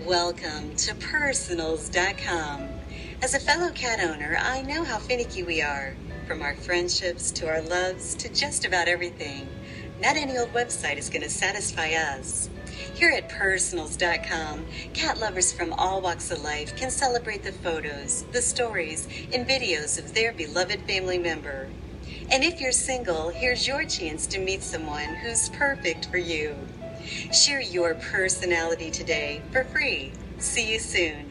Welcome to Purrsonals.com. As a fellow cat owner, I know how finicky we are. From our friendships to our loves to just about everything. Not any old website is going to satisfy us. Here at Purrsonals.com, cat lovers from all walks of life can celebrate the photos, the stories, and videos of their beloved family member. And if you're single, here's your chance to meet someone who's perfect for you. Share your personality today for free. See you soon.